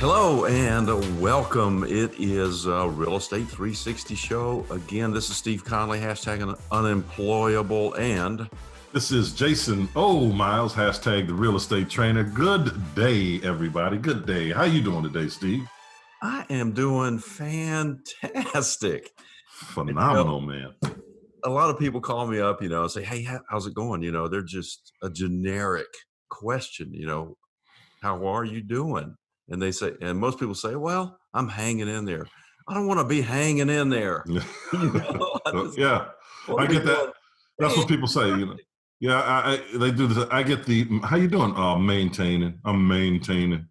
Hello and welcome. It is a Real Estate 360 show. Again, this is Steve Conley, hashtag unemployable, and this is Jason Myles, hashtag the real estate trainer. Good day, everybody. Good day. How you doing today, Steve? I am doing fantastic. Phenomenal, man. A lot of people call me up, and say, hey, how's it going? They're just a generic question, how are you doing? And they say, and most people say, well, I'm hanging in there. I don't want to be hanging in there. Yeah, I get that. That's what people say, Yeah, they do this. I get the, how you doing? Maintaining. I'm maintaining.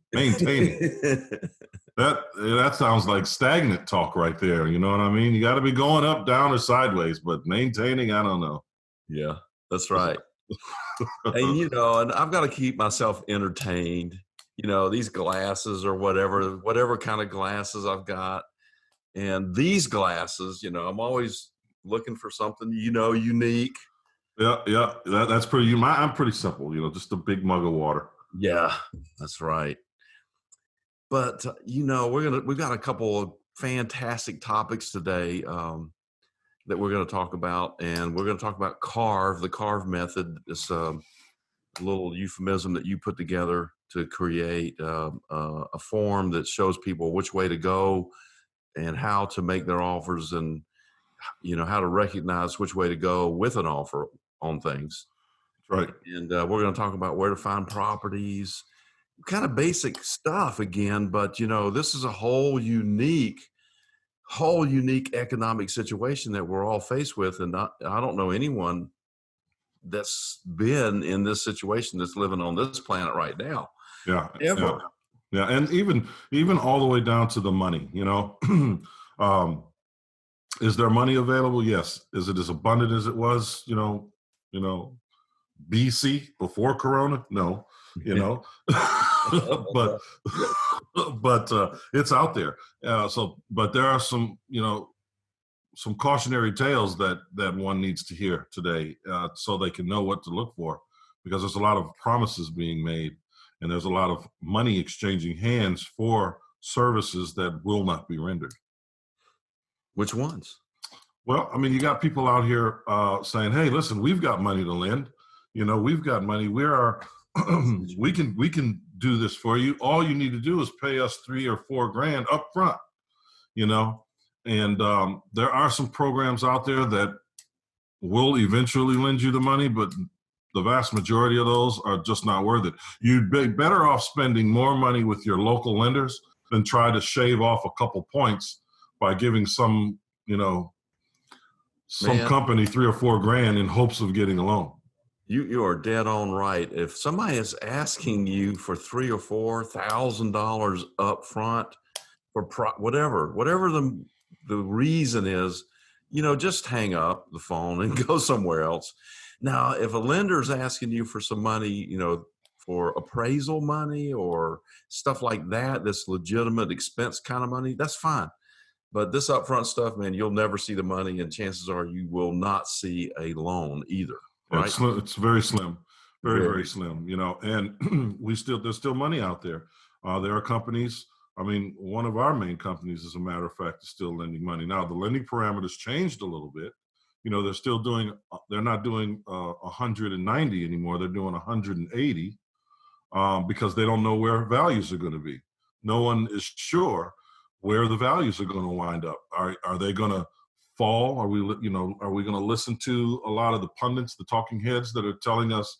That sounds like stagnant talk right there. You know what I mean? You got to be going up, down, or sideways, but maintaining, I don't know. Yeah, that's right. And, and I've got to keep myself entertained. These glasses or whatever kind of glasses I've got. And these glasses, I'm always looking for something, unique. Yeah. That's pretty, I'm pretty simple, just a big mug of water. Yeah, that's right. But, we've got a couple of fantastic topics today that we're going to talk about. And we're going to talk about the CARVE method. It's a little euphemism that you put together to create a form that shows people which way to go and how to make their offers, and how to recognize which way to go with an offer on things. Right. And we're going to talk about where to find properties, kind of basic stuff again, but this is a whole unique economic situation that we're all faced with, and I don't know anyone that's been in this situation that's living on this planet right now. Yeah. Ever. Yeah. And even all the way down to the money, is there money available? Yes. Is it as abundant as it was, BC before Corona? No, but it's out there. But there are some cautionary tales that one needs to hear today, so they can know what to look for, because there's a lot of promises being made, and there's a lot of money exchanging hands for services that will not be rendered. Which ones? Well, I mean, you got people out here saying, "Hey, listen, we've got money to lend. We've got money. We can do this for you. All you need to do is pay us $3 or $4 grand up front." And there are some programs out there that will eventually lend you the money, but the vast majority of those are just not worth it. You'd be better off spending more money with your local lenders than try to shave off a couple points by giving some company $3 or $4 grand in hopes of getting a loan. You are dead on right. If somebody is asking you for $3,000 or $4,000 up front for whatever the reason is, just hang up the phone and go somewhere else. Now, if a lender is asking you for some money, for appraisal money or stuff like that, that's legitimate expense kind of money, that's fine. But this upfront stuff, man, you'll never see the money, and chances are you will not see a loan either. Right? It's very slim, very slim. And there's still money out there. There are companies. I mean, one of our main companies, as a matter of fact, is still lending money. Now, the lending parameters changed a little bit. They're not doing 190 anymore. They're doing 180 because they don't know where values are going to be. No one is sure where the values are going to wind up. Are they going to fall? Are we going to listen to a lot of the pundits, the talking heads that are telling us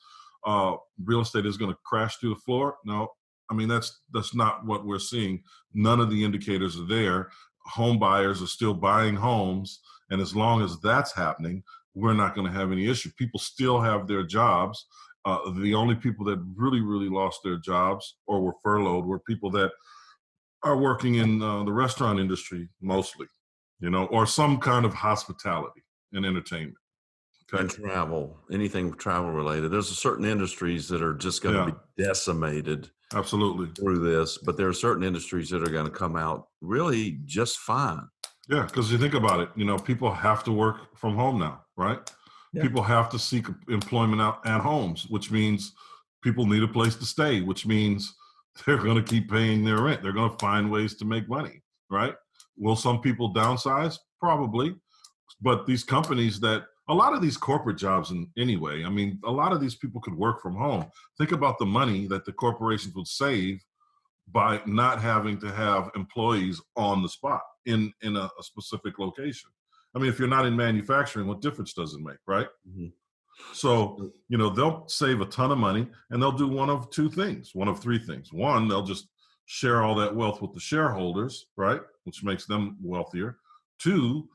real estate is going to crash through the floor? No. I mean, that's not what we're seeing. None of the indicators are there. Home buyers are still buying homes. And as long as that's happening, we're not going to have any issue. People still have their jobs. The only people that really, really lost their jobs or were furloughed were people that are working in the restaurant industry mostly, or some kind of hospitality and entertainment. Okay. And travel, anything travel related. There's certain industries that are just going to be decimated. Absolutely. Through this, but there are certain industries that are going to come out really just fine. Yeah, because you think about it, people have to work from home now, right? Yeah. People have to seek employment out at homes, which means people need a place to stay, which means they're going to keep paying their rent. They're going to find ways to make money, right? Will some people downsize? Probably. But these companies that, a lot of these corporate jobs anyway, I mean, a lot of these people could work from home. Think about the money that the corporations would save by not having to have employees on the spot in a specific location. I mean, if you're not in manufacturing, what difference does it make, right? Mhm. So, they'll save a ton of money, and they'll do one of two things, one of three things. One, they'll just share all that wealth with the shareholders, right? Which makes them wealthier. Two,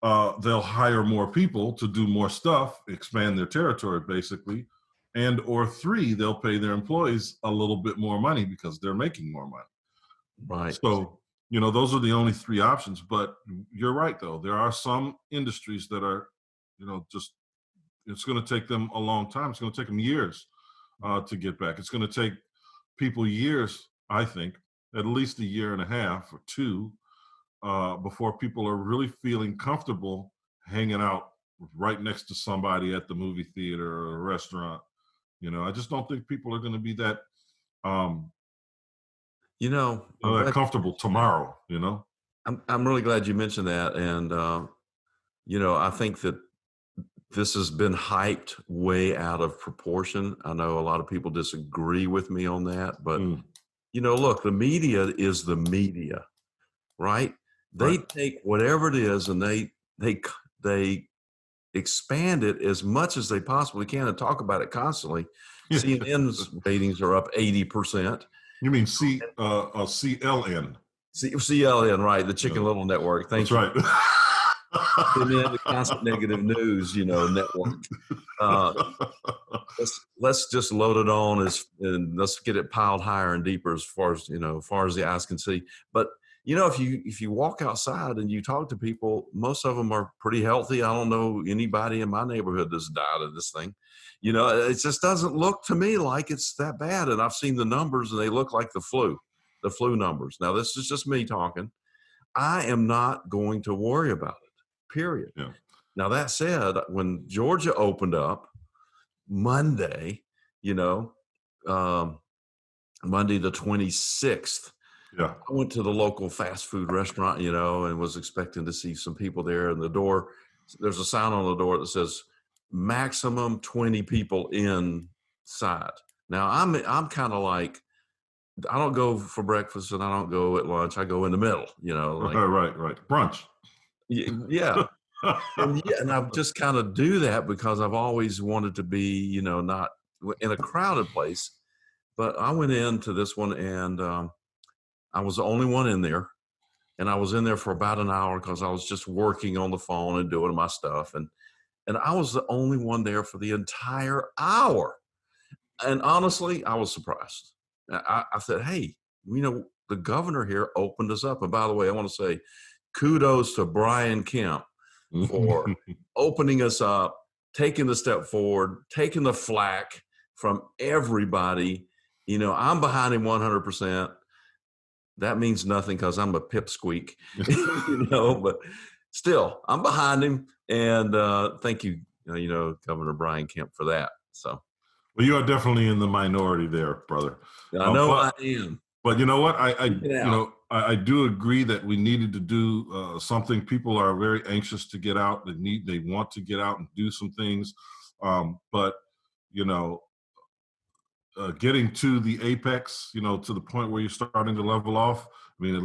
they'll hire more people to do more stuff, expand their territory, basically. And or three, they'll pay their employees a little bit more money because they're making more money. Right. So, those are the only three options. But you're right, though. There are some industries that are, just, it's going to take them a long time. It's going to take them years to get back. It's going to take people years, I think, at least a year and a half or two, before people are really feeling comfortable hanging out right next to somebody at the movie theater or a restaurant. I just don't think people are going to be that um, I'm that glad comfortable tomorrow. I'm really glad you mentioned that, and I think that this has been hyped way out of proportion. I know a lot of people disagree with me on that, but Mm, look, the media is the media, right? right. They take whatever it is and they expand it as much as they possibly can and talk about it constantly. CNN's ratings are up 80%. You mean CLN? CLN, right? The Yeah, Chicken Little Network. that's Thank you. right. CNN, the constant negative news, network. Uh, let's just load it on and let's get it piled higher and deeper as far as the eyes can see. But if you walk outside and you talk to people, most of them are pretty healthy. I don't know anybody in my neighborhood that's died of this thing. It just doesn't look to me like it's that bad. And I've seen the numbers and they look like the flu numbers. Now, this is just me talking. I am not going to worry about it, period. Yeah, Now, that said, when Georgia opened up Monday, you know, um, Monday the 26th, yeah. I went to the local fast food restaurant, and was expecting to see some people there. And there's a sign on the door that says maximum 20 people inside. Now, I'm kind of like, I don't go for breakfast and I don't go at lunch. I go in the middle, like, Right. Brunch. yeah. And I just kind of do that because I've always wanted to be, not in a crowded place. But I went into this one and I was the only one in there. And I was in there for about an hour because I was just working on the phone and doing my stuff. And I was the only one there for the entire hour. And honestly, I was surprised. I said, hey, the governor here opened us up. And by the way, I want to say kudos to Brian Kemp for opening us up, taking the step forward, taking the flack from everybody. I'm behind him 100%. That means nothing because I'm a pipsqueak, but still, I'm behind him. And thank you, Governor Brian Kemp for that. So, Well, you are definitely in the minority there, brother. I know But I am. But you know what? Speak it out. I do agree that we needed to do something. People are very anxious to get out. They want to get out and do some things. But you know, getting to the apex, to the point where you're starting to level off. I mean, at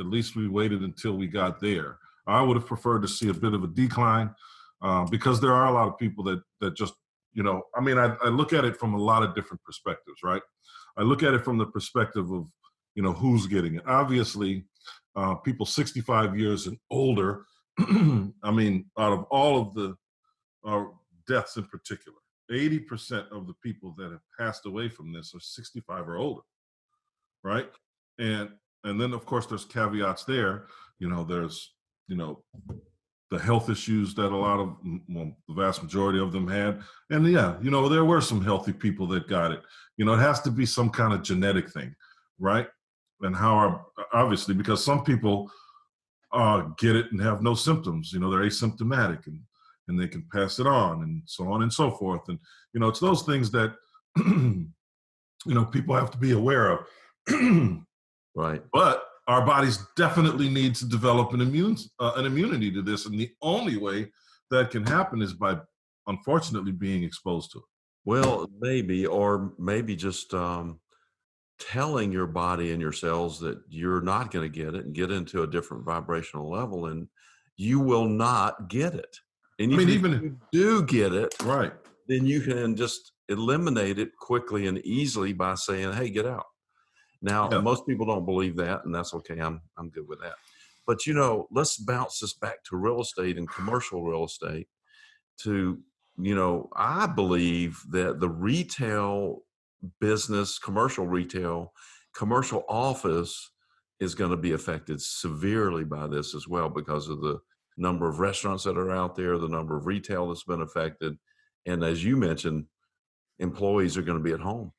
least we waited until we got there. I would have preferred to see a bit of a decline because there are a lot of people that just, I mean, I look at it from a lot of different perspectives, right? I look at it from the perspective of, who's getting it. Obviously, people 65 years and older. I mean, out of all of the deaths in particular, 80% of the people that have passed away from this are 65 or older, right? And and then of course there's caveats there. There's the health issues that a lot of, well, the vast majority of them had. And yeah, there were some healthy people that got it. It has to be some kind of genetic thing, right? And obviously, because some people get it and have no symptoms, they're asymptomatic and they can pass it on and so forth. And, it's those things that, people have to be aware of. Right. But our bodies definitely need to develop an immunity to this, and the only way that can happen is by, unfortunately, being exposed to it. Well, maybe, or maybe just telling your body and your cells that you're not going to get it and get into a different vibrational level, and you will not get it. And I mean, if even you do get it, right. then you can just eliminate it quickly and easily by saying, "Hey, get out." Now, Yeah. most people don't believe that, and that's okay. I'm good with that. But let's bounce this back to real estate and commercial real estate. To I believe that the retail business, commercial retail, commercial office is going to be affected severely by this as well because of the number of restaurants that are out there, the number of retail that's been affected, and as you mentioned, employees are going to be at home.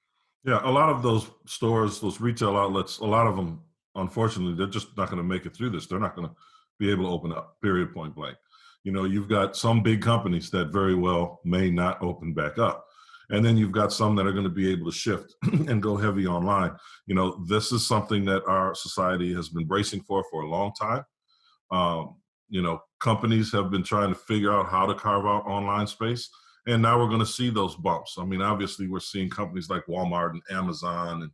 Yeah, a lot of those stores, those retail outlets, a lot of them, unfortunately, they're just not going to make it through this. They're not going to be able to open up, period, point blank. You've got some big companies that very well may not open back up. And then you've got some that are going to be able to shift and go heavy online. This is something that our society has been bracing for a long time. Companies have been trying to figure out how to carve out online space. And now we're going to see those bumps. I mean, obviously, we're seeing companies like Walmart and Amazon and,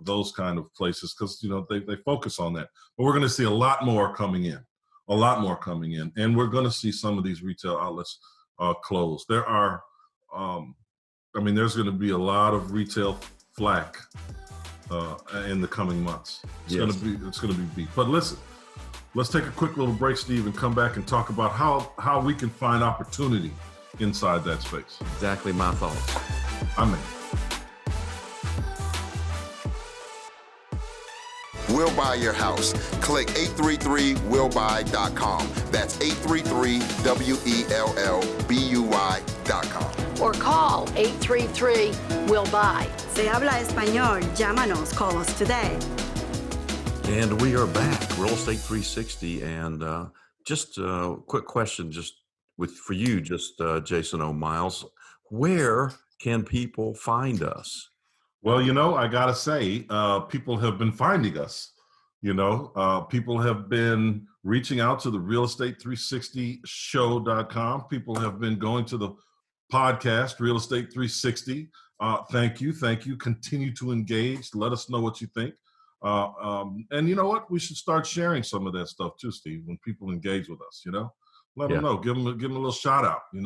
those kind of places because, they focus on that. But we're going to see a lot more coming in, a lot more coming in. And we're going to see some of these retail outlets close. There are, there's going to be a lot of retail flack in the coming months. It's Yes. going to be beat. But listen, let's take a quick little break, Steve, and come back and talk about how we can find opportunity inside that space. Exactly my thoughts. I'm in. We'll Buy Your House. Click 833willbuy.com. That's 833WELLBUY.com. Or call 833-WILL-BUY. Se habla español, llámanos, call us today. And we are back, Real Estate 360. And just a quick question, for you, Jason O. Myles, where can people find us? Well, I got to say, people have been finding us. People have been reaching out to the realestate360show.com. People have been going to the podcast, Real Estate 360. Thank you. Continue to engage. Let us know what you think. And you know what? We should start sharing some of that stuff too, Steve, when people engage with us, let them know, give them a little shout out, and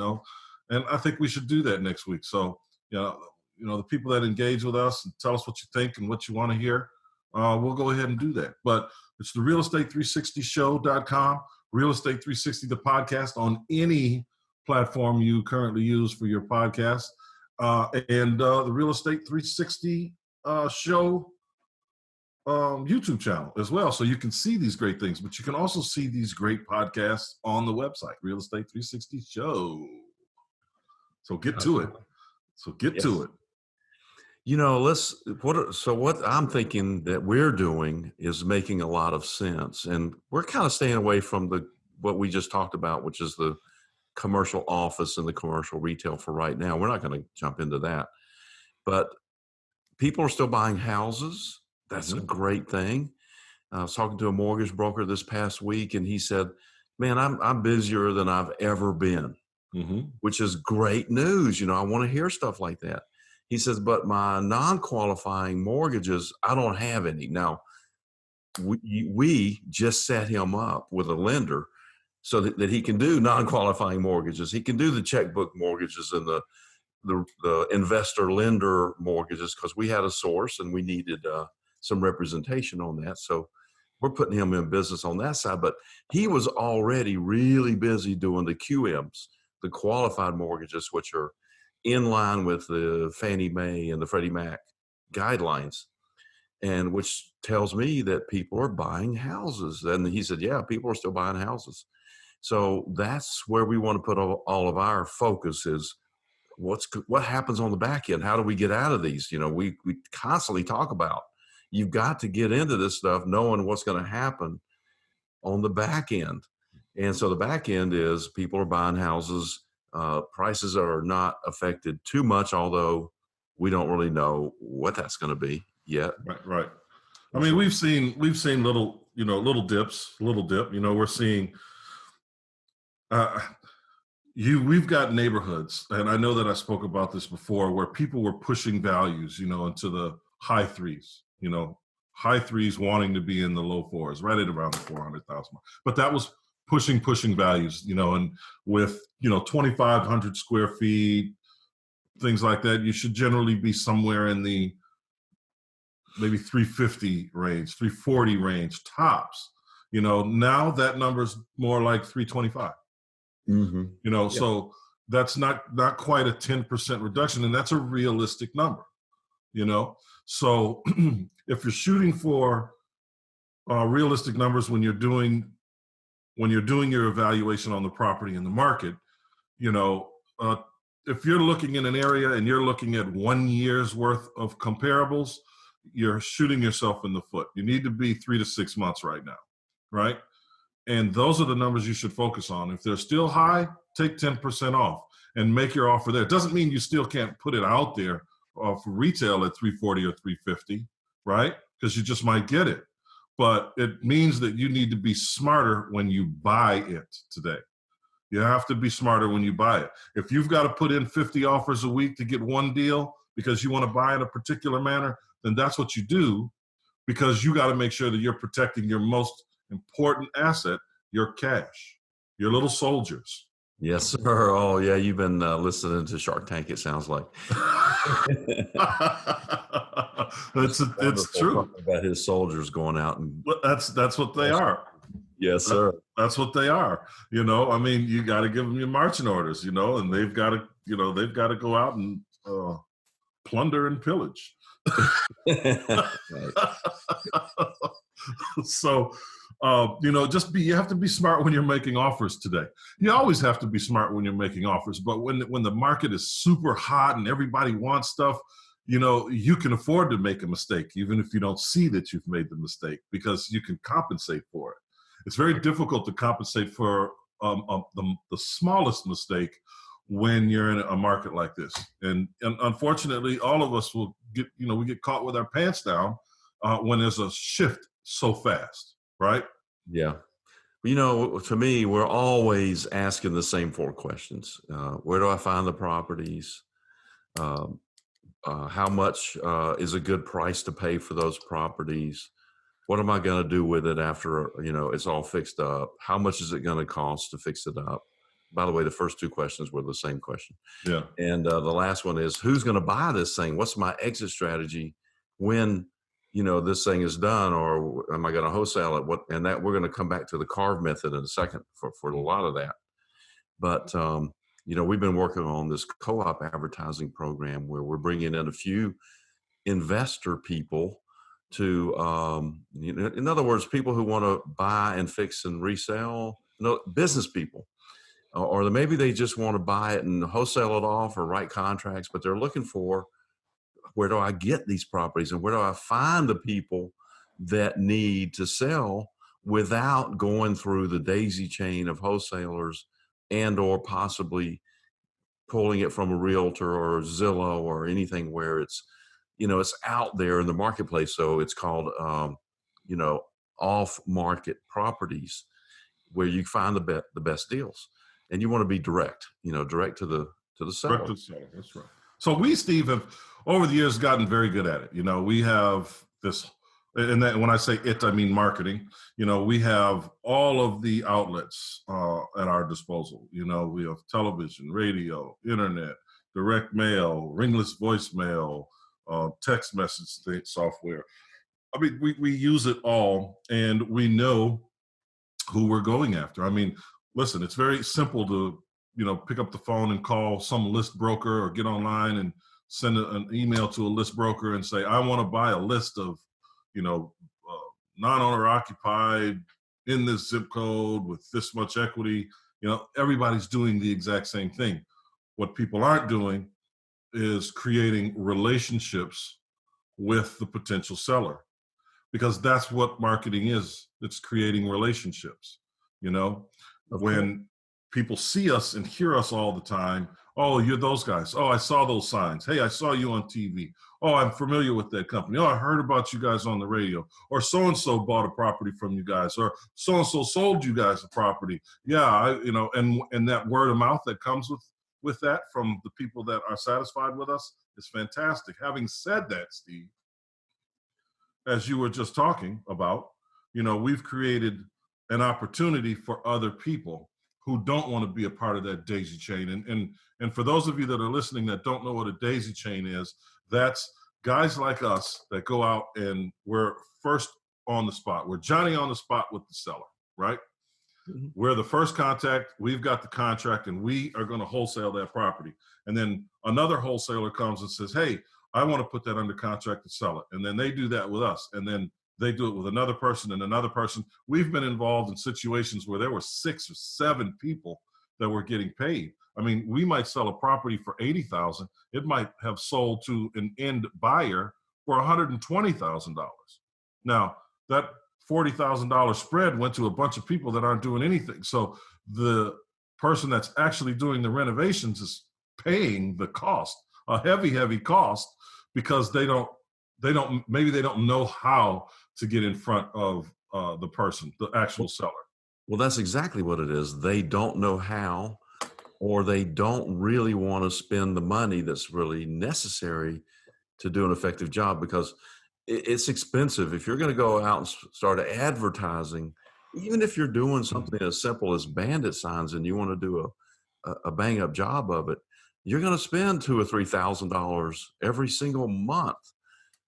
I think we should do that next week. So, the people that engage with us and tell us what you think and what you want to hear, we'll go ahead and do that. But it's the realestate360show.com, Real Estate 360, the podcast, on any platform you currently use for your podcast, and the Real Estate 360 show YouTube channel as well. So you can see these great things, but you can also see these great podcasts on the website, Real Estate 360 Show. So get to it. To it. What I'm thinking that we're doing is making a lot of sense. And we're kind of staying away from what we just talked about, which is the commercial office and the commercial retail for right now. We're not going to jump into that. But people are still buying houses. That's a great thing. I was talking to a mortgage broker this past week, and he said, man, I'm busier than I've ever been, which is great news. I want to hear stuff like that. He says, but my non-qualifying mortgages, I don't have any. Now, we just set him up with a lender so that he can do non-qualifying mortgages. He can do the checkbook mortgages and the investor lender mortgages because we had a source and we needed some representation on that. So we're putting him in business on that side, but he was already really busy doing the QMs, the qualified mortgages, which are in line with the Fannie Mae and the Freddie Mac guidelines, and which tells me that people are buying houses. And he said, yeah, people are still buying houses. So that's where we want to put all of our focus is what happens on the back end? How do we get out of these? We constantly talk about, you've got to get into this stuff knowing what's going to happen on the back end. And so the back end is people are buying houses. Prices are not affected too much, although we don't really know what that's going to be. yet. Right. I mean, we've seen little dips, we're seeing, we've got neighborhoods, and I know that I spoke about this before, where people were pushing values, into the high threes, high threes wanting to be in the low fours, right at around the 400,000 mark. But that was pushing values, and with, 2,500 square feet, things like that, you should generally be somewhere in the maybe 350 range, 340 range tops. Now that number's more like 325. Mm-hmm. So that's not quite a 10% reduction, and that's a realistic number. So if you're shooting for realistic numbers when you're doing your evaluation on the property in the market, if you're looking in an area and you're looking at 1 year's worth of comparables, you're shooting yourself in the foot. You need to be 3 to 6 months right now, right? And those are the numbers you should focus on. If they're still high, take 10% off and make your offer there. It doesn't mean you still can't put it out there for retail at 340 or 350, right? Because you just might get it. But it means that you need to be smarter when you buy it today. You have to be smarter when you buy it. If you've got to put in 50 offers a week to get one deal because you want to buy in a particular manner, then that's what you do, because you got to make sure that you're protecting your most important asset, your cash, your little soldiers. Yes, sir. Oh, yeah. You've been listening to Shark Tank, it sounds like. It's true. About his soldiers going out and that's what they are. Yes, sir. That's what they are. I mean, you got to give them your marching orders, and they've got to go out and plunder and pillage. So, you have to be smart when you're making offers today. You always have to be smart when you're making offers, but when the market is super hot and everybody wants stuff, you can afford to make a mistake, even if you don't see that you've made the mistake, because you can compensate for it. It's very difficult to compensate for the smallest mistake when you're in a market like this. And unfortunately, all of us will get, we get caught with our pants down when there's a shift so fast, right? Yeah. To me, we're always asking the same 4 questions. Where do I find the properties? How much is a good price to pay for those properties? What am I going to do with it after, it's all fixed up? How much is it going to cost to fix it up? By the way, the first 2 questions were the same question. Yeah. And the last one is, who's going to buy this thing? What's my exit strategy when, this thing is done, or am I going to wholesale it? And that we're going to come back to the carve method in a second for a lot of that. But, we've been working on this co-op advertising program where we're bringing in a few investor people to, in other words, people who want to buy and fix and resell, business people, or maybe they just want to buy it and wholesale it off or write contracts, but they're looking for, where do I get these properties and where do I find the people that need to sell without going through the daisy chain of wholesalers and or possibly pulling it from a realtor or Zillow or anything where it's, it's out there in the marketplace. So it's called, off-market properties where you find the best deals, and you want to be direct, direct to the seller. Direct to the seller. That's right. So we, Steve, have over the years gotten very good at it. We have this, and that, when I say it, I mean marketing. We have all of the outlets at our disposal. We have television, radio, internet, direct mail, ringless voicemail, text message software. I mean, we use it all, and we know who we're going after. I mean, listen, it's very simple to, pick up the phone and call some list broker or get online and send an email to a list broker and say, I want to buy a list of, non-owner occupied in this zip code with this much equity. Everybody's doing the exact same thing. What people aren't doing is creating relationships with the potential seller, because that's what marketing is. It's creating relationships. When people see us and hear us all the time, Oh, you're those guys. Oh, I saw those signs. Hey, I saw you on TV. Oh, I'm familiar with that company. Oh, I heard about you guys on the radio. Or so-and-so bought a property from you guys. Or so-and-so sold you guys a property. Yeah, and that word of mouth that comes with that from the people that are satisfied with us is fantastic. Having said that, Steve, as you were just talking about, we've created an opportunity for other people who don't want to be a part of that daisy chain. And for those of you that are listening that don't know what a daisy chain is, that's guys like us that go out and we're first on the spot. We're Johnny on the spot with the seller, right? Mm-hmm. We're the first contact. We've got the contract and we are going to wholesale that property. And then another wholesaler comes and says, hey, I want to put that under contract to sell it. And then they do that with us. And then they do it with another person and another person. We've been involved in situations where there were 6 or 7 people that were getting paid. I mean, we might sell a property for $80,000. It might have sold to an end buyer for $120,000. Now, that $40,000 spread went to a bunch of people that aren't doing anything. So the person that's actually doing the renovations is paying the cost, a heavy, heavy cost, because they don't know how to get in front of the person, the actual seller. Well, that's exactly what it is. They don't know how, or they don't really want to spend the money that's really necessary to do an effective job, because it's expensive. If you're going to go out and start advertising, even if you're doing something as simple as bandit signs and you want to do a bang up job of it, you're going to spend $2,000 or $3,000 every single month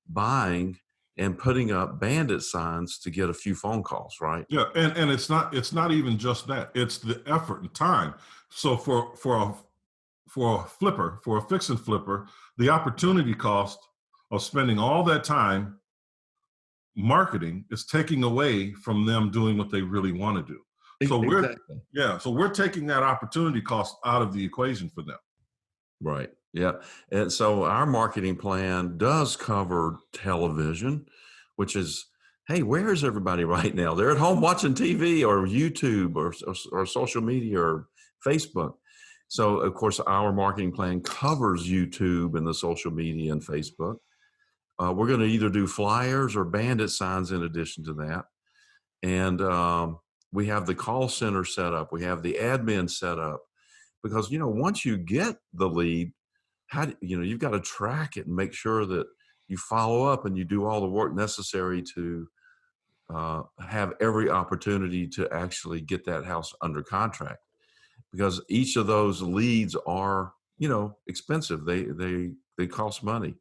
buying and putting up bandit signs to get a few phone calls, right? Yeah, and it's not even just that. It's the effort and time. So for a fix and flipper, the opportunity cost of spending all that time marketing is taking away from them doing what they really want to do. So exactly. we're taking that opportunity cost out of the equation for them. Right. Yeah. And so our marketing plan does cover television, which is, hey, where is everybody right now? They're at home watching TV or YouTube or social media or Facebook. So, of course, our marketing plan covers YouTube and the social media and Facebook. We're going to either do flyers or bandit signs in addition to that. And we have the call center set up. We have the admin set up. Because, once you get the lead, you've got to track it and make sure that you follow up and you do all the work necessary to have every opportunity to actually get that house under contract. Because each of those leads are, expensive. They cost money,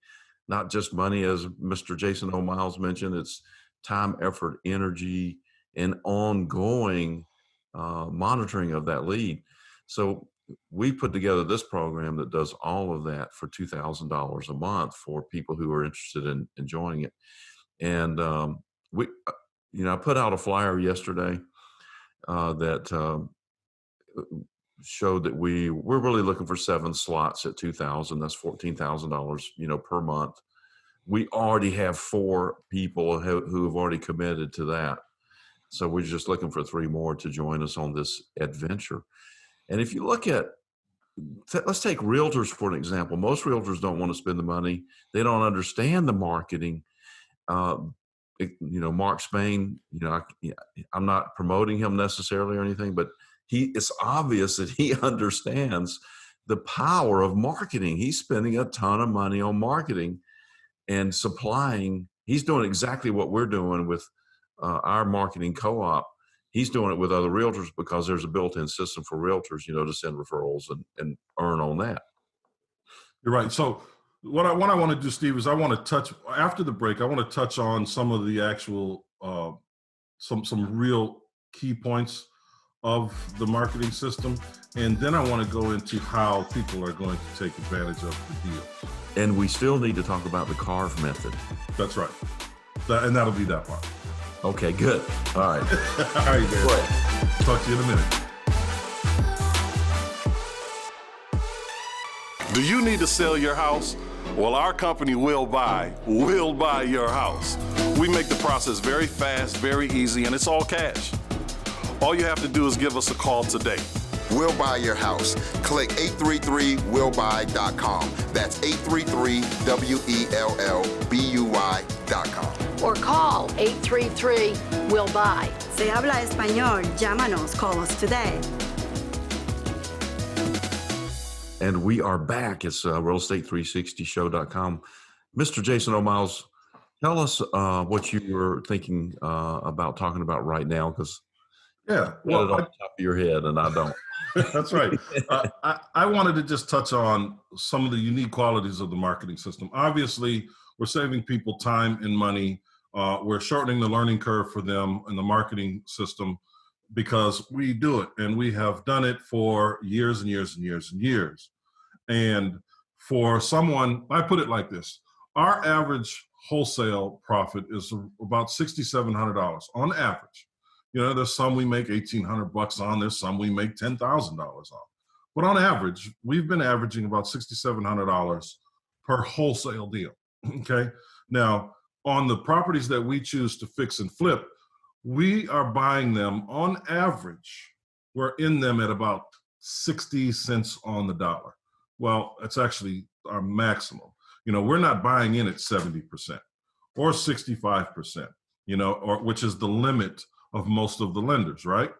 not just money, as Mr. Jason O. Myles mentioned. It's time, effort, energy, and ongoing monitoring of that lead. So we put together this program that does all of that for $2,000 a month for people who are interested in joining it. And I put out a flyer yesterday that showed that we're really looking for 7 slots at $2,000. That's $14,000, per month. We already have 4 people who have already committed to that. So we're just looking for 3 more to join us on this adventure. And if you look at, let's take realtors for an example. Most realtors don't want to spend the money. They don't understand the marketing. Mark Spain, I'm not promoting him necessarily or anything, but it's obvious that he understands the power of marketing. He's spending a ton of money on marketing and supplying. He's doing exactly what we're doing with our marketing co-op. He's doing it with other realtors because there's a built-in system for realtors, to send referrals and earn on that. You're right. So what I want to do, Steve, is I want to touch, after the break, I want to touch on some of the actual, some real key points of the marketing system. And then I want to go into how people are going to take advantage of the deal. And we still need to talk about the carve method. That's right. And that'll be that part. Okay, good. All right. All right, man. Go ahead. Talk to you in a minute. Do you need to sell your house? Well, our company will buy your house. We make the process very fast, very easy, and it's all cash. All you have to do is give us a call today. We'll Buy Your House. Click 833willbuy.com. That's 833-WELLBUY.com. Or call 833-WILL-BUY. Se habla español, llámanos, call us today. And we are back. It's realestate360show.com. Mr. Jason O. Myles, tell us what you were thinking about talking about right now, because Yeah, you got it on the top of your head, and I don't. that's right. I wanted to just touch on some of the unique qualities of the marketing system. Obviously, we're saving people time and money. We're shortening the learning curve for them in the marketing system because we do it, and we have done it for years and years and years and years. And for someone, I put it like this: our average wholesale profit is about $6,700 on average. You know, there's some we make $1,800 on. There's some we make $10,000 on. But on average, we've been averaging about $6,700 per wholesale deal. Okay. Now, on the properties that we choose to fix and flip, we are buying them on average. We're in them at about 60 cents on the dollar. Well, that's actually our maximum. You know, we're not buying in at 70% or 65%, you know, or which is the limit of most of the lenders, right?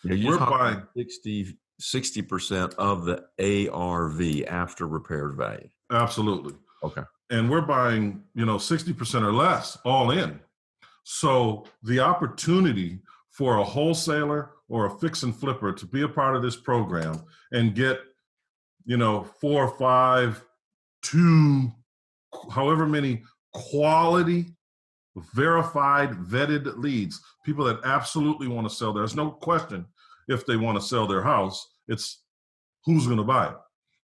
Yeah, you're We're talking buying 60% of the ARV, after repaired value. absolutely. Okay. And we're buying, you know, 60% or less all in. So the opportunity for a wholesaler or a fix and flipper to be a part of this program and get, you know, 4 or 5, 2, however many quality, verified, vetted leads, people that absolutely want to sell. There's no question if they want to sell their house, it's who's going to buy it.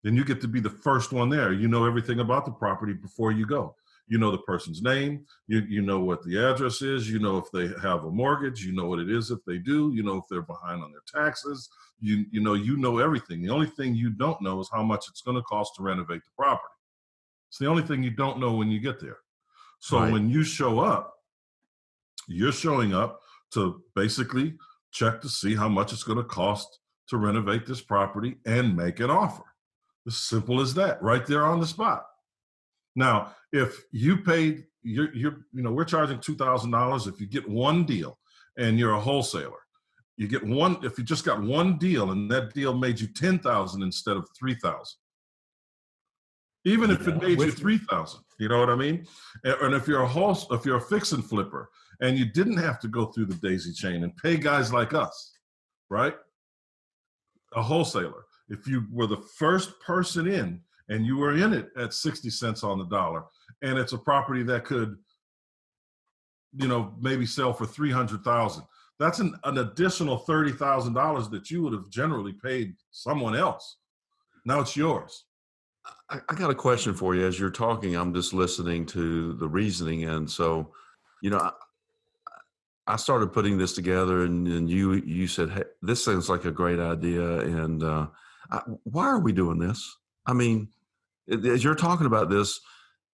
Then you get to be the first one there. You know everything about the property before you go. You know the person's name. You know what the address is. You know if they have a mortgage. You know what it is if they do. You know if they're behind on their taxes. You know everything. The only thing you don't know is how much it's going to cost to renovate the property. It's the only thing you don't know when you get there. So Right. when you show up, you're showing up to basically check to see how much it's going to cost to renovate this property and make an offer. As simple as that, right there on the spot. Now, if you paid, we're charging $2,000 if you get one deal and you're a wholesaler. You get one, if you just got one deal and that deal made you $10,000 instead of $3,000. Even if it made you $3,000, you know what I mean? And if you're a fix and flipper and you didn't have to go through the daisy chain and pay guys like us, right? A wholesaler. If you were the first person in and you were in it at 60 cents on the dollar, and it's a property that could, you know, maybe sell for $300,000, that's an additional $30,000 that you would have generally paid someone else. Now it's yours. I got a question for you. As you're talking, I'm just listening to the reasoning. And so, you know, I started putting this together, and you said, hey, this sounds like a great idea. And why are we doing this? I mean, as you're talking about this,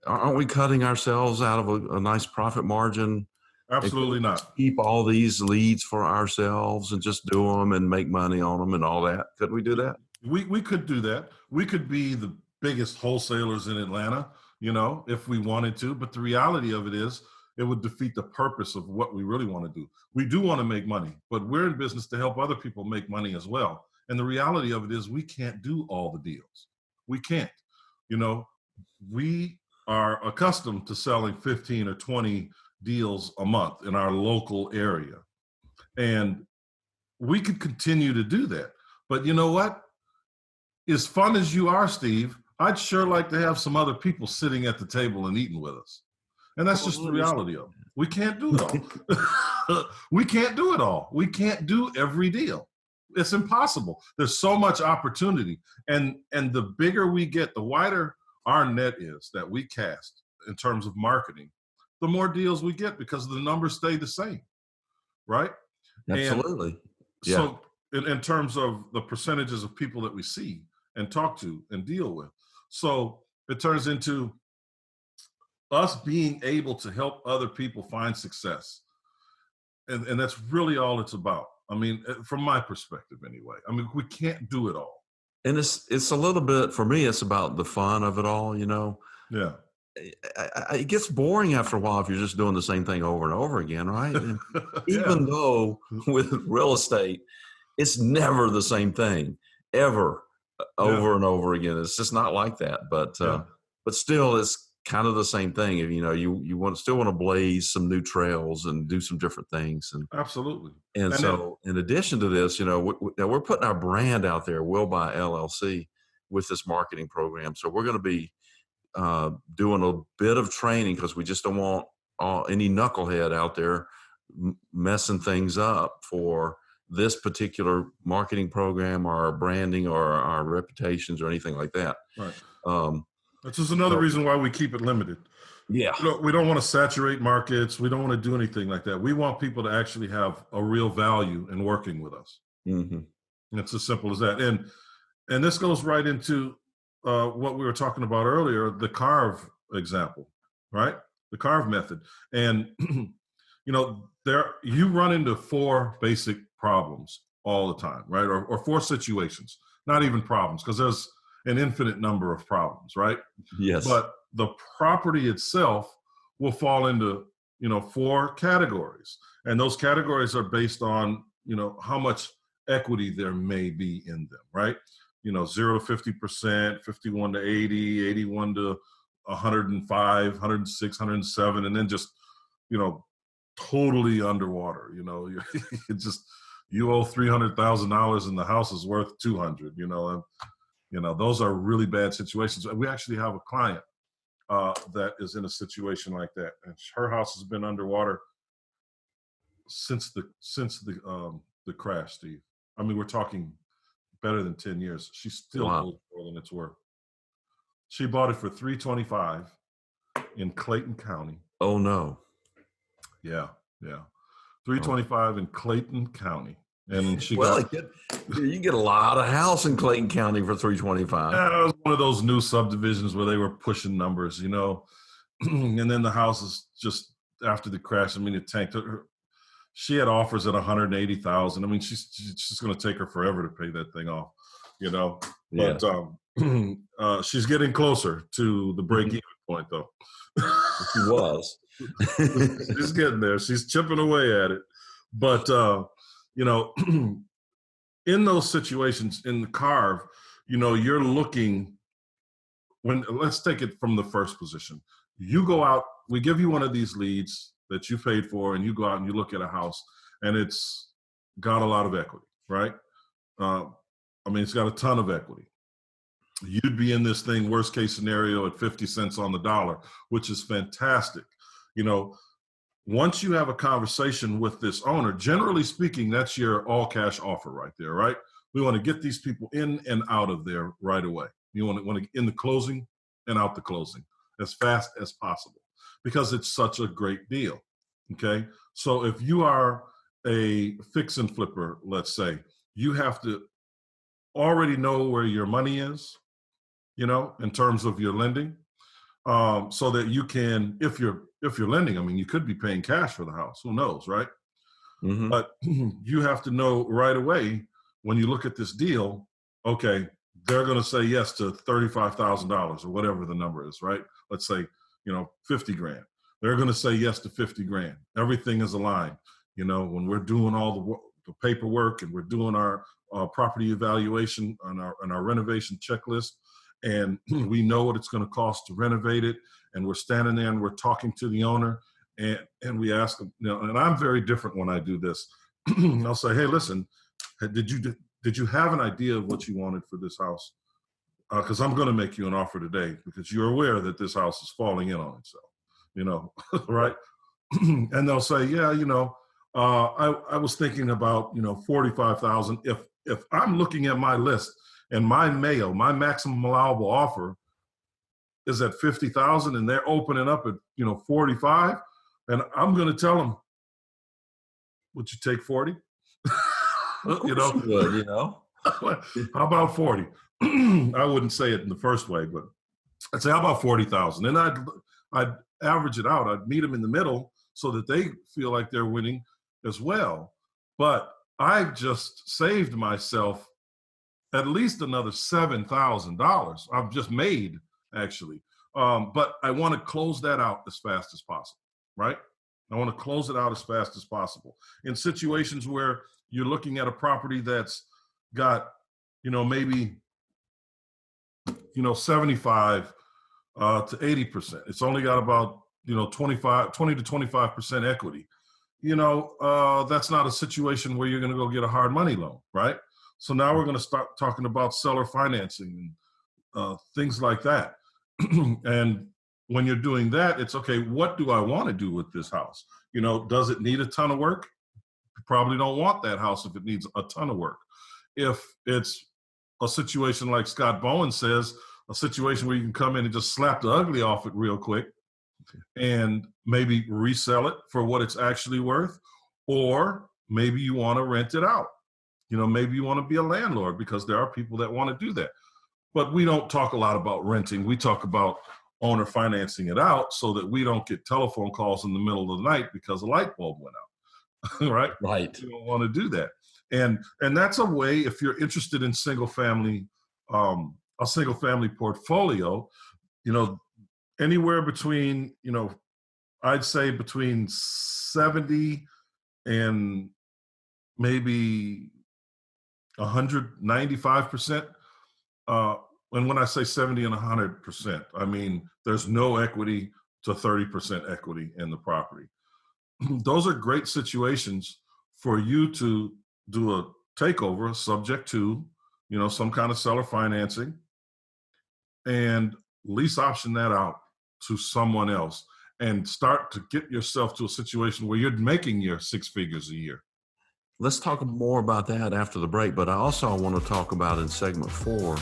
aren't we cutting ourselves out of a nice profit margin? Absolutely not. Keep all these leads for ourselves and just do them and make money on them and all that. Could we do that? We could do that. We could be the biggest wholesalers in Atlanta, you know, if we wanted to. But the reality of it is, it would defeat the purpose of what we really want to do. We do want to make money, but we're in business to help other people make money as well. And the reality of it is, we can't do all the deals. We can't. You know, we are accustomed to selling 15 or 20 deals a month in our local area. And we could continue to do that. But you know what? As fun as you are, Steve, I'd sure like to have some other people sitting at the table and eating with us. And that's just the reality of it. We can't do it all. We can't do it all. We can't do every deal. It's impossible. There's so much opportunity. And the bigger we get, the wider our net is that we cast in terms of marketing, the more deals we get because the numbers stay the same, right? Absolutely. And so in terms of the percentages of people that we see and talk to and deal with, so it turns into us being able to help other people find success. And that's really all it's about. I mean, from my perspective anyway. I mean, we can't do it all. And it's a little bit, for me, it's about the fun of it all, you know. Yeah. It gets boring after a while if you're just doing the same thing over and over again, right? And even though with real estate, it's never the same thing ever over and over again. It's just not like that. But still, it's kind of the same thing. If you know, you still want to blaze some new trails and do some different things. And absolutely. And so, in addition to this, you know, we're putting our brand out there, Will Buy LLC, with this marketing program. So we're going to be doing a bit of training because we just don't want any knucklehead out there messing things up for this particular marketing program or our branding or our reputations or anything like that. Right. That's just another reason why we keep it limited. Yeah. We don't want to saturate markets. We don't want to do anything like that. We want people to actually have a real value in working with us. Mm-hmm. It's as simple as that. And this goes right into what we were talking about earlier, the carve example, right? The carve method. And, you know, you run into 4 basic problems all the time, right? Or 4 situations, not even problems, because there's an infinite number of problems, right? Yes. But the property itself will fall into, you know, 4 categories. And those categories are based on, you know, how much equity there may be in them, right? You know, 0 to 50%, 51 to 80, 81 to 105, 106, 107, and then just, you know, totally underwater. You know, you owe $300,000 and the house is worth 200. You know, those are really bad situations. We actually have a client that is in a situation like that, and her house has been underwater since the crash, Steve. I mean, we're talking better than 10 years. She still owes more than it's worth. She bought it for $325 in Clayton County. Oh no. Yeah. $325 in Clayton County. And she you can get a lot of house in Clayton County for $325. Yeah, it was one of those new subdivisions where they were pushing numbers, you know. And then the house is just after the crash. I mean, it tanked her. She had offers at $180,000. I mean, she's just going to take her forever to pay that thing off, you know. But she's getting closer to the break-even point, though. She was. She's getting there. She's chipping away at it. But you know, in those situations, in the carve, you know, you're looking. Let's take it from the first position. You go out. We give you one of these leads that you paid for, and you go out and you look at a house, and it's got a lot of equity, right? I mean, it's got a ton of equity. You'd be in this thing, worst case scenario, at 50 cents on the dollar, which is fantastic. You know, once you have a conversation with this owner, generally speaking, that's your all cash offer right there, right? We want to get these people in and out of there right away. You want to in the closing and out the closing as fast as possible, because it's such a great deal. Okay. So if you are a fix and flipper, let's say, you have to already know where your money is, you know, in terms of your lending, so that you can, if you're lending, I mean, you could be paying cash for the house, who knows, right? Mm-hmm. But you have to know right away when you look at this deal, okay, they're going to say yes to $35,000 or whatever the number is, right? Let's say, you know, 50 grand. They're going to say yes to 50 grand. Everything is aligned. You know, when we're doing all the paperwork and we're doing our property evaluation and our renovation checklist, and we know what it's going to cost to renovate it, and we're standing there and we're talking to the owner, and we ask them, you know, and I'm very different when I do this. I'll say, hey, listen, did you have an idea of what you wanted for this house? Because I'm going to make you an offer today, because you're aware that this house is falling in on itself, you know, right? And they'll say, yeah, you know, I was thinking about, you know, 45,000. If I'm looking at my list and my maximum allowable offer is at 50,000 and they're opening up at, you know, 45, and I'm going to tell them, would you take 40? You know, you would, you know. How about 40? I wouldn't say it in the first way, but I'd say, how about 40,000? And I'd average it out. I'd meet them in the middle so that they feel like they're winning as well. But I've just saved myself at least another $7,000. I've just made, actually. But I want to close that out as fast as possible, right? I want to close it out as fast as possible. In situations where you're looking at a property that's got, maybe, 75 to 80%. It's only got about, 20 to 25% equity. That's not a situation where you're going to go get a hard money loan, right? So now we're going to start talking about seller financing and things like that. And when you're doing that, it's okay, what do I want to do with this house? Does it need a ton of work? You probably don't want that house if it needs a ton of work. If it's a situation like Scott Bowen says, a situation where you can come in and just slap the ugly off it real quick and maybe resell it for what it's actually worth, or maybe you want to rent it out. Maybe you want to be a landlord, because there are people that want to do that. But we don't talk a lot about renting. We talk about owner financing it out so that we don't get telephone calls in the middle of the night because a light bulb went out. Right? Right. You don't want to do that. And that's a way, if you're interested in a single family portfolio, anywhere between, I'd say between 70 and maybe 195%. And when I say 70 and 100%, I mean there's no equity to 30% equity in the property. Those are great situations for you to do a takeover subject to, some kind of seller financing, and lease option that out to someone else and start to get yourself to a situation where you're making your 6 figures a year. Let's talk more about that after the break, but I also want to talk about in segment 4,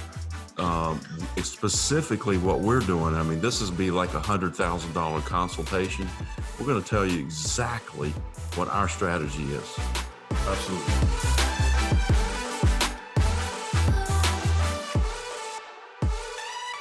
specifically what we're doing. I mean, this is be like $100,000 consultation. We're going to tell you exactly what our strategy is. Absolutely.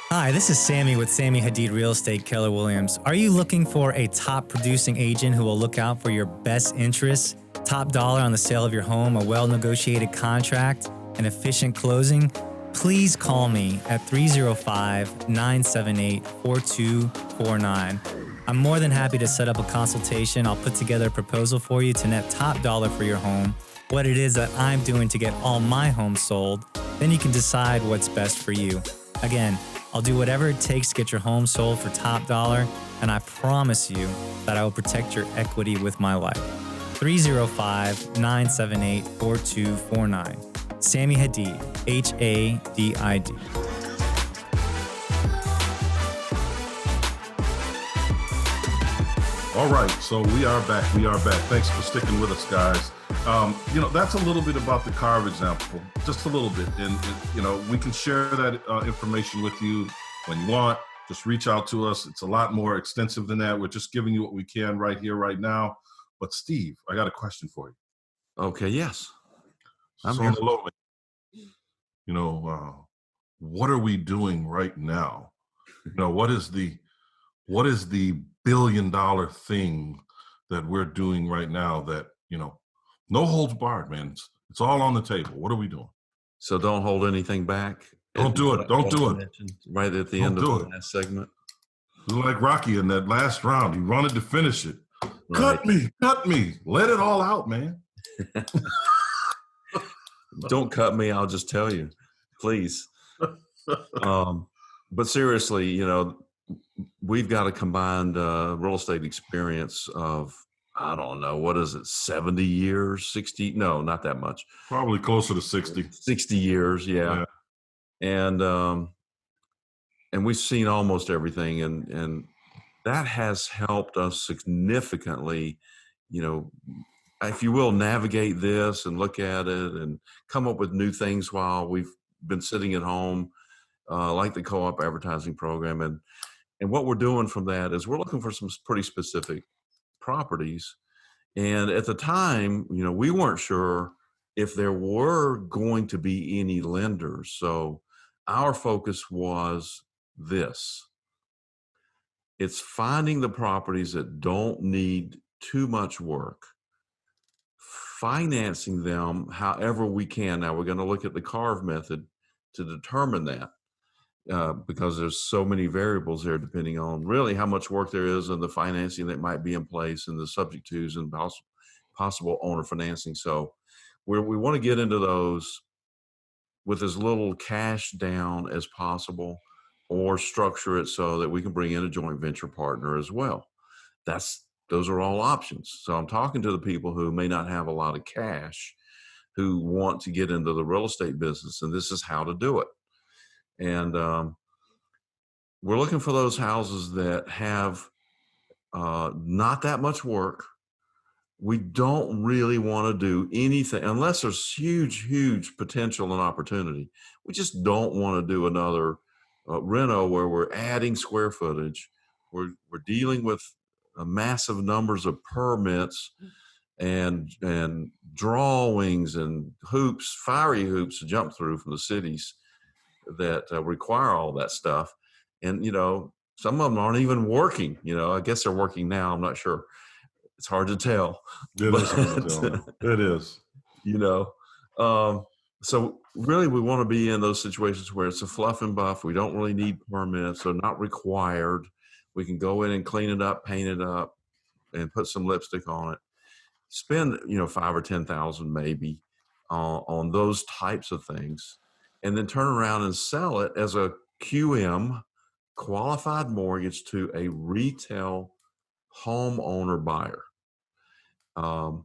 Hi, this is Sammy with Sammy Hadid Real Estate Keller Williams. Are you looking for a top producing agent who will look out for your best interests? Top dollar on the sale of your home, a well-negotiated contract, an efficient closing? Please call me at 305-978-4249. I'm more than happy to set up a consultation. I'll put together a proposal for you to net top dollar for your home, what it is that I'm doing to get all my homes sold. Then you can decide what's best for you. Again, I'll do whatever it takes to get your home sold for top dollar, and I promise you that I will protect your equity with my life. 305-978-4249. Sammy Hadid, Hadid. All right, so we are back. Thanks for sticking with us, guys. That's a little bit about the carve example, just a little bit. And we can share that information with you when you want. Just reach out to us. It's a lot more extensive than that. We're just giving you what we can right here, right now. But Steve, I got a question for you. Okay, yes. So on the low, what are we doing right now? What is the $1 billion thing that we're doing right now that, no holds barred, man. It's all on the table. What are we doing? So don't hold anything back. Don't do it. Don't do it. Right at the end of the last segment. Like Rocky in that last round, he wanted to finish it. Right. Cut me. Let it all out, man. Don't cut me. I'll just tell you, please. But seriously, we've got a combined real estate experience of, I don't know, what is it, 70 years, 60? No, not that much. Probably closer to 60. 60 years, yeah. And we've seen almost everything, and that has helped us significantly, if you will, navigate this and look at it and come up with new things while we've been sitting at home, like the co-op advertising program. And what we're doing from that is we're looking for some pretty specific properties. And at the time, we weren't sure if there were going to be any lenders. So our focus was this. It's finding the properties that don't need too much work financing them however we can. Now we're going to look at the carve method to determine that. Because there's so many variables there, depending on really how much work there is and the financing that might be in place and the subject tos and possible owner financing. So we want to get into those with as little cash down as possible, or structure it so that we can bring in a joint venture partner as well. Those are all options. So I'm talking to the people who may not have a lot of cash, who want to get into the real estate business, and this is how to do it. And we're looking for those houses that have not that much work. We don't really want to do anything unless there's huge potential and opportunity. We just don't want to do another reno where we're adding square footage. We're dealing with massive numbers of permits and drawings and hoops, fiery hoops to jump through from the cities that require all that stuff. And, some of them aren't even working. I guess they're working now. I'm not sure. It's hard to tell. It is hard to tell. It is. So really we want to be in those situations where it's a fluff and buff. We don't really need permits. They're not required. We can go in and clean it up, paint it up, and put some lipstick on it. Spend, $5,000 or $10,000 maybe on those types of things, and then turn around and sell it as a QM, qualified mortgage, to a retail homeowner buyer. Are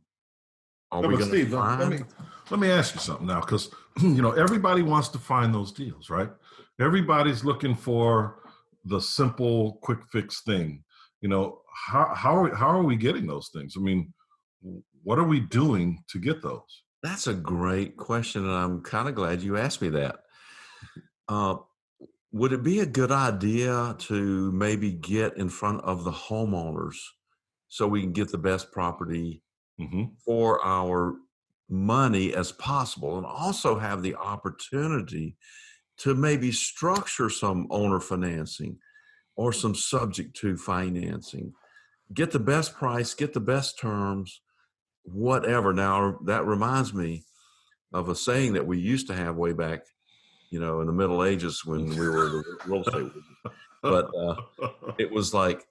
we going Steve, to find? Let me ask you something now, because everybody wants to find those deals, right? Everybody's looking for the simple, quick fix thing. How are we getting those things? I mean, what are we doing to get those? That's a great question, and I'm kind of glad you asked me that. Would it be a good idea to maybe get in front of the homeowners so we can get the best property for our money as possible, and also have the opportunity to maybe structure some owner financing or some subject to financing, get the best price, get the best terms, whatever. Now, that reminds me of a saying that we used to have way back, in the Middle Ages when we were the real estate. But it was like,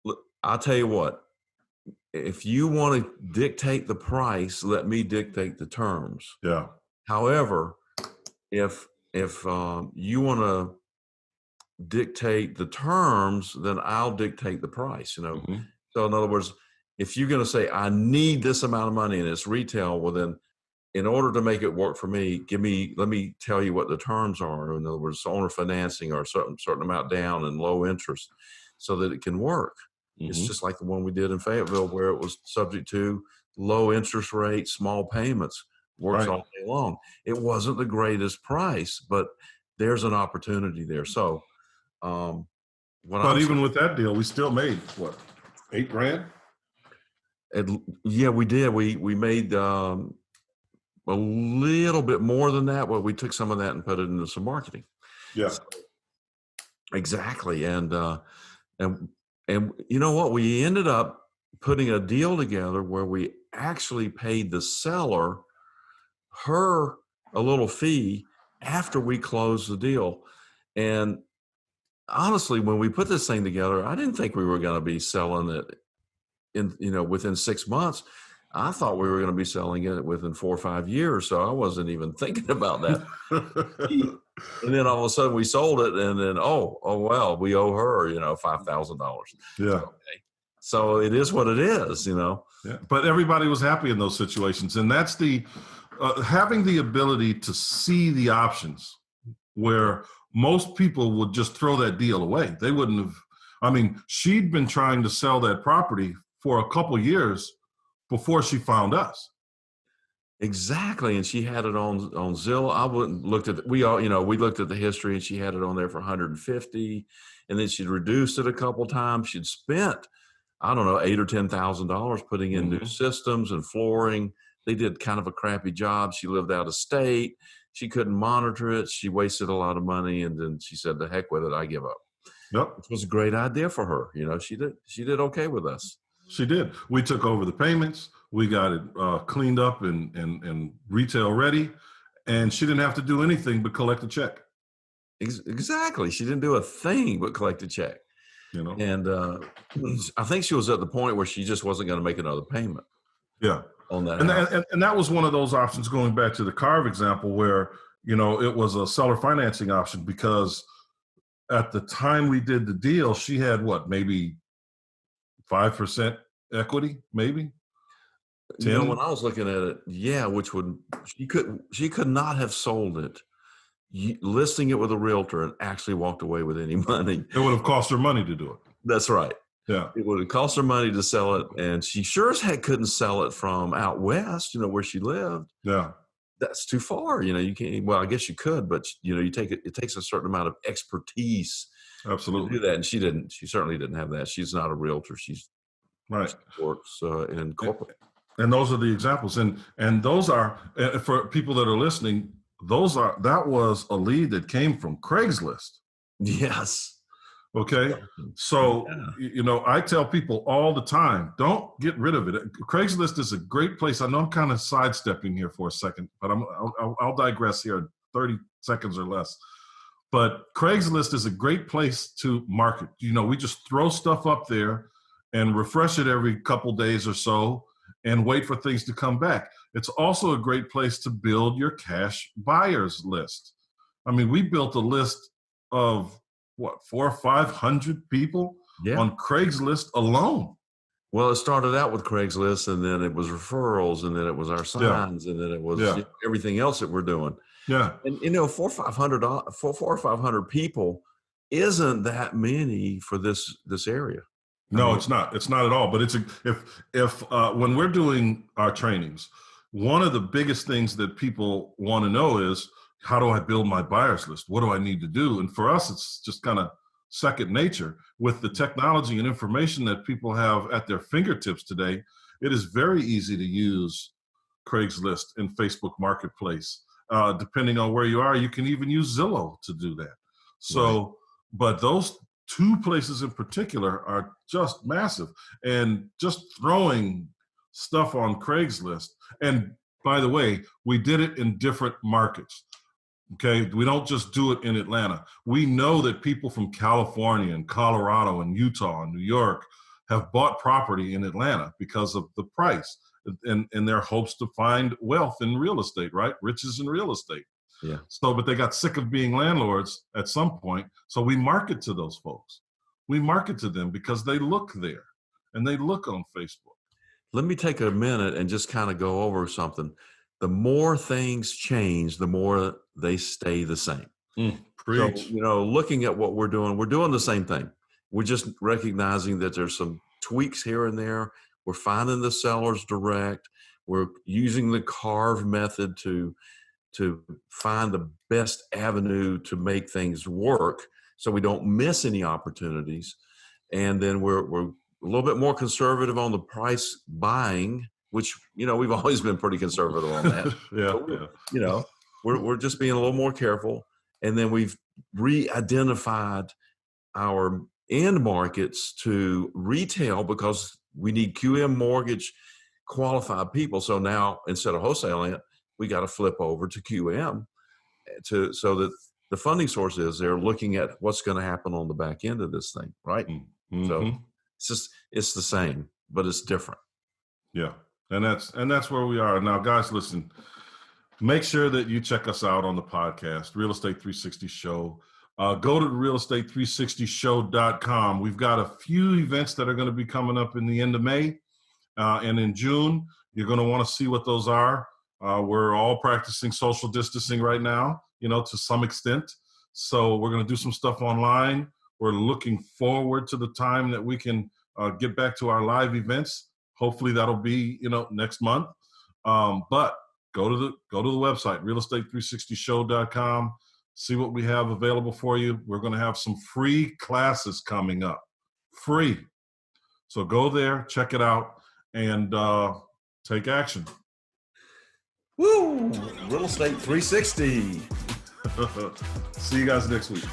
look, I'll tell you what, if you want to dictate the price, let me dictate the terms. Yeah. However, if you want to dictate the terms, then I'll dictate the price, So in other words, if you're going to say, I need this amount of money and it's retail, well then, in order to make it work for me, let me tell you what the terms are. In other words, owner financing or a certain amount down and low interest so that it can work. It's just like the one we did in Fayetteville, where it was subject to low interest rate, small payments, works all day long. It wasn't the greatest price, but there's an opportunity there. So, even with that deal, we still made what, $8,000? Yeah, we did. We made a little bit more than that. Well, we took some of that and put it into some marketing. Yeah, so, exactly. And you know what? We ended up putting a deal together where we actually paid the seller a little fee after we closed the deal. And honestly, when we put this thing together, I didn't think we were going to be selling it within 6 months. I thought we were going to be selling it within 4 or 5 years. So I wasn't even thinking about that. And then all of a sudden we sold it, and then, oh, well, we owe her, $5,000. Yeah. Okay. So it is what it is, Yeah. But everybody was happy in those situations. And that's having the ability to see the options, where most people would just throw that deal away. They wouldn't have. I mean, she'd been trying to sell that property for a couple years before she found us. Exactly. And she had it on Zillow. We looked at the history, and she had it on there for 150. And then she'd reduced it a couple times. She'd spent, I don't know, $8,000 or $10,000 putting in new systems and flooring. They did kind of a crappy job. She lived out of state. She couldn't monitor it. She wasted a lot of money. And then she said, the heck with it, I give up. Yep. It was a great idea for her. She did okay with us. She did. We took over the payments. We got it cleaned up and retail ready, and she didn't have to do anything but collect a check. Exactly. She didn't do a thing but collect a check. You know. And I think she was at the point where she just wasn't going to make another payment. Yeah. On that. And that was one of those options, going back to the Carve example, where, you know, it was a seller financing option, because at the time we did the deal, she had what, maybe 5% equity, maybe 10? You know, when I was looking at it, yeah, which would, she could not have sold it, listing it with a realtor, and actually walked away with any money. It would have cost her money to do it. That's right. Yeah. It would have cost her money to sell it, and she sure as heck couldn't sell it from out west, you know, where she lived. Yeah. That's too far. You know, you can't, well, I guess you could, but you know, it takes a certain amount of expertise. Absolutely. To do that. And she certainly didn't have that. She's not a realtor. She works in corporate. And those are the examples. And those are, for people that are listening, that was a lead that came from Craigslist. Yes. Okay. So, you know, I tell people all the time, don't get rid of it. Craigslist is a great place. I know I'm kind of sidestepping here for a second, but I'll digress here 30 seconds or less. But Craigslist is a great place to market. You know, we just throw stuff up there and refresh it every couple days or so and wait for things to come back. It's also a great place to build your cash buyers list. I mean, we built a list of 400 or 500 people on Craigslist alone. Well, it started out with Craigslist, and then it was referrals, and then it was our signs, and then it was everything else that we're doing. Yeah. And you know, 400 or 500 people isn't that many for this area. No, it's not. It's not at all. But it's if when we're doing our trainings, one of the biggest things that people want to know is, how do I build my buyers list? What do I need to do? And for us, it's just kind of second nature. With the technology and information that people have at their fingertips today, it is very easy to use Craigslist and Facebook Marketplace. Depending on where you are, you can even use Zillow to do that. So, but those two places in particular are just massive. And just throwing stuff on Craigslist. And by the way, we did it in different markets. Okay, we don't just do it in Atlanta. We know that people from California and Colorado and Utah and New York have bought property in Atlanta because of the price and their hopes to find wealth in real estate, right? Riches in real estate. Yeah. So, but they got sick of being landlords at some point. So we market to those folks. We market to them because they look there and they look on Facebook. Let me take a minute and just kind of go over something. The more things change, the more they stay the same. Preach. So, you know, looking at what we're doing the same thing. We're just recognizing that there's some tweaks here and there. We're finding the sellers direct. We're using the Carve method to find the best avenue to make things work so we don't miss any opportunities. And then we're a little bit more conservative on the price buying, which, you know, we've always been pretty conservative on that. You know, we're just being a little more careful. And then we've re-identified our end markets to retail because we need QM mortgage qualified people. So now instead of wholesaling it, we got to flip over to QM so that the funding source is they're looking at what's going to happen on the back end of this thing, right? Mm-hmm. So it's the same, but it's different. Yeah. And that's where we are. Now, guys, listen, make sure that you check us out on the podcast, Real Estate 360 Show. Go to realestate360show.com. We've got a few events that are going to be coming up in the end of May and in June. You're going to want to see what those are. We're all practicing social distancing right now, you know, to some extent. So we're going to do some stuff online. We're looking forward to the time that we can get back to our live events. Hopefully that'll be, you know, next month. But go to the website, realestate360show.com. See what we have available for you. We're going to have some free classes coming up. Free. So go there, check it out, and take action. Woo! Real Estate 360. See you guys next week.